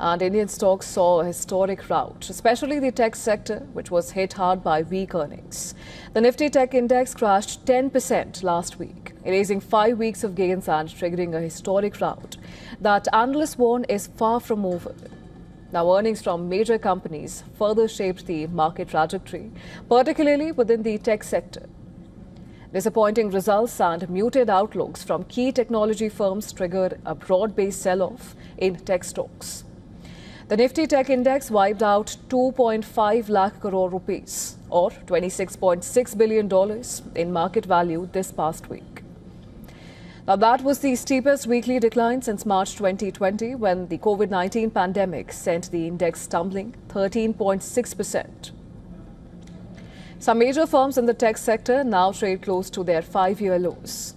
and Indian stocks saw a historic rout, especially the tech sector, which was hit hard by weak earnings. The Nifty Tech Index crashed 10% last week, erasing 5 weeks of gains and triggering a historic rout that analysts warn is far from over. Now, earnings from major companies further shaped the market trajectory, particularly within the tech sector. Disappointing results and muted outlooks from key technology firms triggered a broad-based sell-off in tech stocks. The Nifty Tech Index wiped out 2.5 lakh crore rupees, or $26.6 billion in market value this past week. Now, that was the steepest weekly decline since March 2020, when the COVID-19 pandemic sent the index tumbling 13.6%. Some major firms in the tech sector now trade close to their 5-year lows.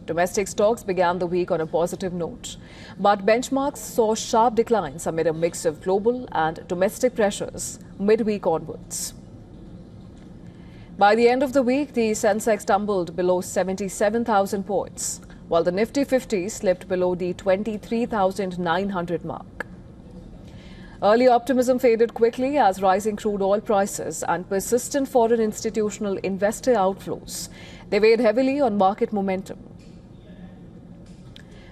Domestic stocks began the week on a positive note, but benchmarks saw sharp declines amid a mix of global and domestic pressures midweek onwards. By the end of the week, the Sensex tumbled below 77,000 points, while the Nifty 50 slipped below the 23,900 mark. Early optimism faded quickly as rising crude oil prices and persistent foreign institutional investor outflows, they weighed heavily on market momentum.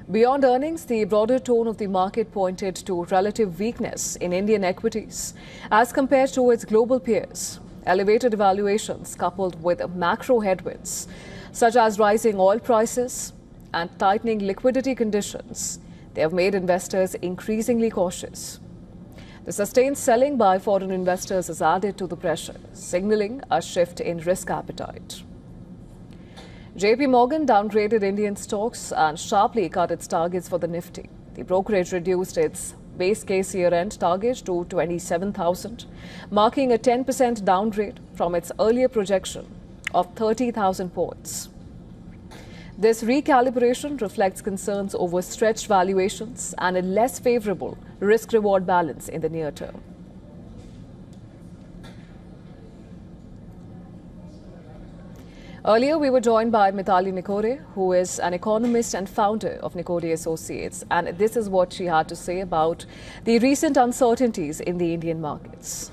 Beyond earnings, the broader tone of the market pointed to relative weakness in Indian equities as compared to its global peers. Elevated valuations coupled with macro headwinds, such as rising oil prices and tightening liquidity conditions, they have made investors increasingly cautious. The sustained selling by foreign investors has added to the pressure, signaling a shift in risk appetite. JP Morgan downgraded Indian stocks and sharply cut its targets for the Nifty. The brokerage reduced its base case year-end target to 27,000, marking a 10% downgrade from its earlier projection of 30,000 points. This recalibration reflects concerns over stretched valuations and a less favorable risk-reward balance in the near term. Earlier, we were joined by Mithali Nikore, who is an economist and founder of Nikore Associates, and this is what she had to say about the recent uncertainties in the Indian markets.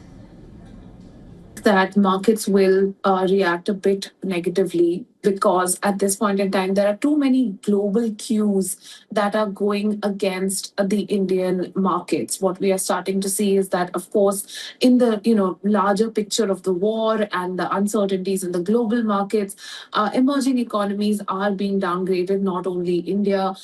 That markets will react a bit negatively because at this point in time, there are too many global cues that are going against the Indian markets. What we are starting to see is that, of course, in the larger picture of the war and the uncertainties in the global markets, emerging economies are being downgraded, not only India.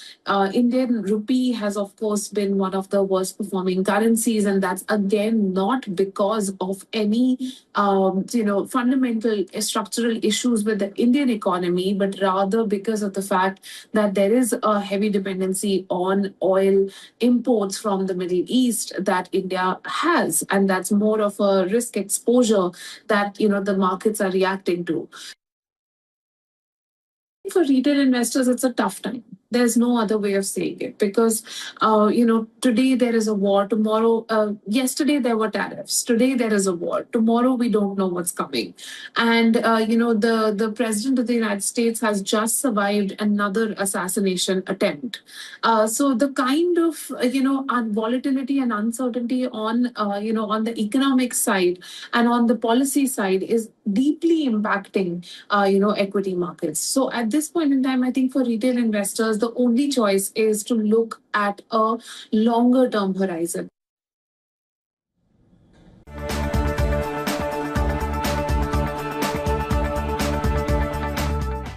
Indian rupee has, of course, been one of the worst performing currencies, and that's again not because of any fundamental structural issues with the Indian economy, but rather because of the fact that there is a heavy dependency on oil imports from the Middle East that India has, and that's more of a risk exposure that the markets are reacting to. For retail investors, it's a tough time. There's no other way of saying it because, today there is a war. Tomorrow, yesterday there were tariffs. Today there is a war. Tomorrow we don't know what's coming. And, the president of the United States has just survived another assassination attempt. So the kind of, volatility and uncertainty on the economic side and on the policy side is deeply impacting, equity markets. So at this point in time, I think for retail investors, the only choice is to look at a longer term horizon.